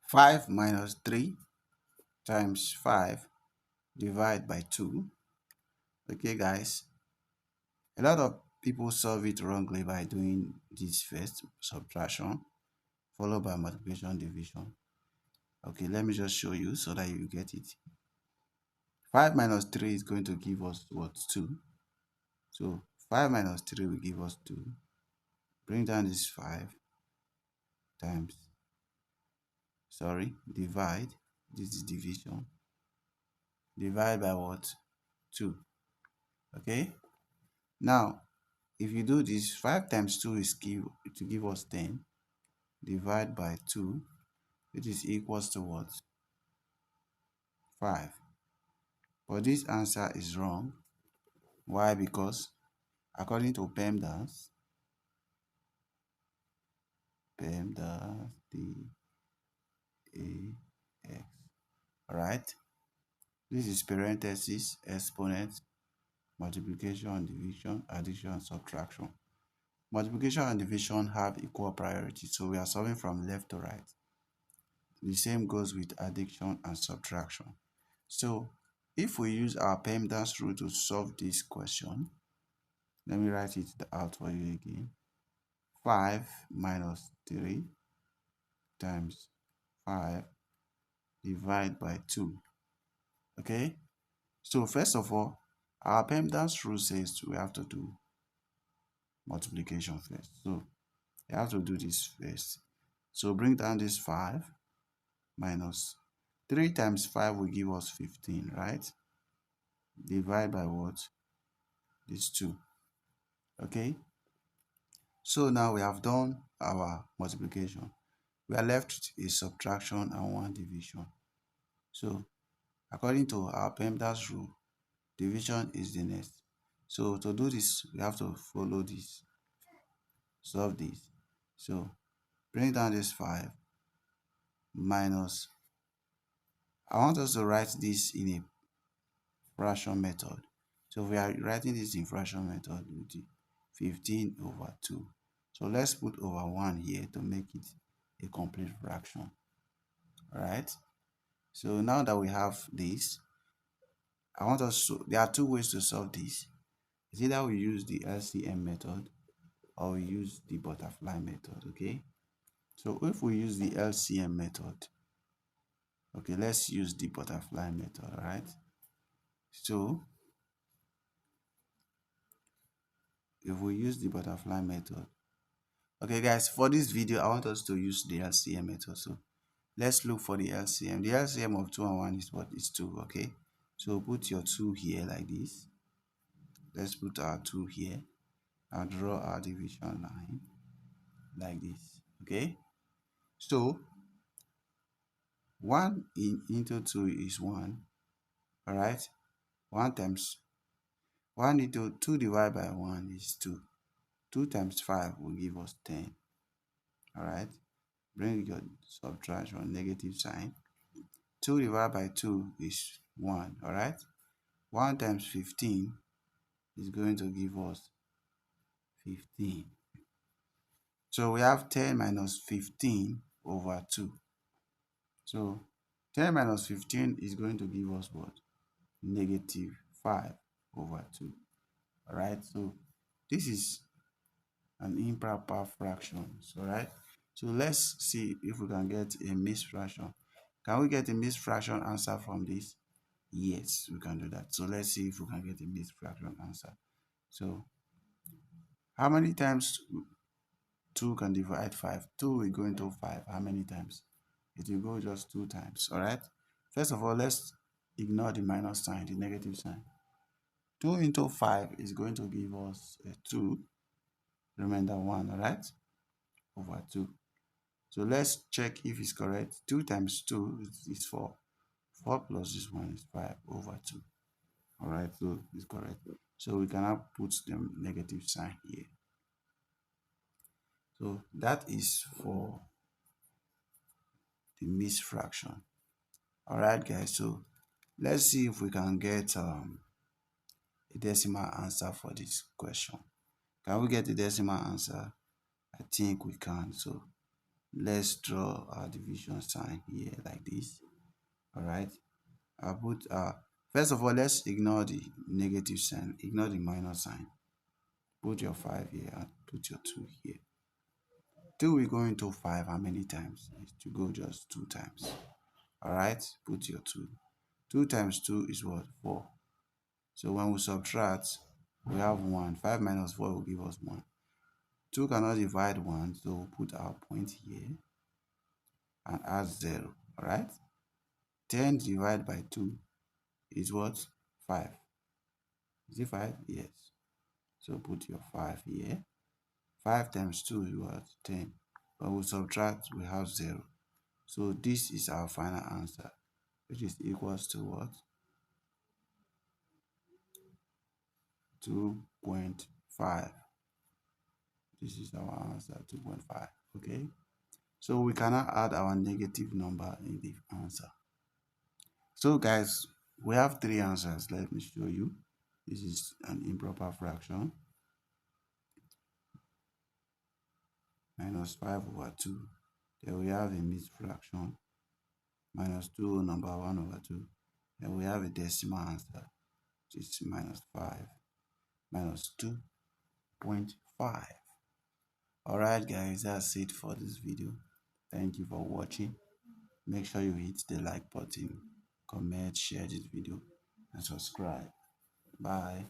5 minus 3 times 5 divided by 2. Okay, guys. A lot of people solve it wrongly by doing this first, subtraction, followed by multiplication, division. Okay, let me just show you so that you get it. 5 minus 3 is going to give us what? 2. So 5 minus 3 will give us 2. Bring down this 5 times, divide. This is division. Divide by what? 2. Okay. Now, if you do this, 5 times 2 is to give us 10. Divide by 2, it is equals to what? 5. But this answer is wrong. Why? Because according to PEMDAS DAX, alright? This is parenthesis, exponent, multiplication, division, addition, subtraction. Multiplication and division have equal priority, so we are solving from left to right. The same goes with addition and subtraction. So if we use our PEMDAS rule to solve this question, let me write it out for you again. 5 minus 3 times 5 divided by 2. Okay? So first of all, our PEMDAS rule says we have to do multiplication first. So you have to do this first. So bring down this 5 minus 3 times 5 will give us 15, right? Divide by what? This 2. Okay? So now we have done our multiplication. We are left with a subtraction and one division. So according to our PEMDAS rule, division is the next. So to do this, we have to follow this, solve this. So bring down this 5 minus, I want us to write this in a fraction method. So we are writing this in fraction method with 15 over 2. So let's put over 1 here to make it a complete fraction. Alright. So now that we have this, I want us to, there are two ways to solve this. It's either we use the LCM method or we use the butterfly method. Okay. So if we use the LCM method, okay, let's use the butterfly method. Alright. So if we use the butterfly method, okay guys, for this video I want us to use the LCM method. So let's look for the LCM. The LCM of 2 and 1 is what? Is 2. Okay, so put your 2 here like this. Let's put our 2 here and draw our division line like this. Okay, so 1 into 2 is 1. All right, 1 times 1 into 2 divided by 1 is 2. 2 times 5 will give us 10. All right, bring your subtraction, negative sign. 2 divided by 2 is 1. All right, 1 times 15 is going to give us 15. So we have 10 minus 15 over 2. So 10 minus 15 is going to give us what? Negative 5 over 2. Alright, so this is an improper fraction. Alright, so let's see if we can get a mixed fraction. Can we get a mixed fraction answer from this? Yes, we can do that. So let's see if we can get a mixed fraction answer. So how many times 2 can divide 5? 2 will go into 5. How many times? It will go just 2 times. Alright. First of all, let's ignore the minus sign, the negative sign. 2 into 5 is going to give us a 2. Remainder 1, alright? Over 2. So let's check if it's correct. 2 times 2 is 4. 4 plus this one is 5 over 2. Alright, so it's correct. So we can now put the negative sign here. So that is for the mixed fraction. Alright guys, so let's see if we can get a decimal answer for this question. Can we get the decimal answer? I think we can. So let's draw our division sign here like this. All right. I'll put first of all, let's ignore the negative sign, ignore the minus sign. Put your 5 here and put your 2 here. 2 will go into 5 how many times? It will go just 2 times. All right. Put your 2. 2 times 2 is what? 4. So when we subtract, we have 1. 5 minus 4 will give us 1. 2 cannot divide 1, so we'll put our point here and add 0. Alright? 10 divided by 2 is what? 5. Is it 5? Yes. So put your 5 here. 5 times 2 is what? 10. When we subtract, we have 0. So this is our final answer, which is equals to what? 2.5. This is our answer, 2.5. Okay? So we cannot add our negative number in the answer. So guys, we have 3 answers. Let me show you. This is an improper fraction. Minus 5 over 2. Then we have a mixed fraction. Minus 2 number 1 over 2. Then we have a decimal answer, which is minus 5 minus 2.5. Alright guys, that's it for this video. Thank you for watching. Make sure you hit the like button, comment, share this video, and subscribe. Bye.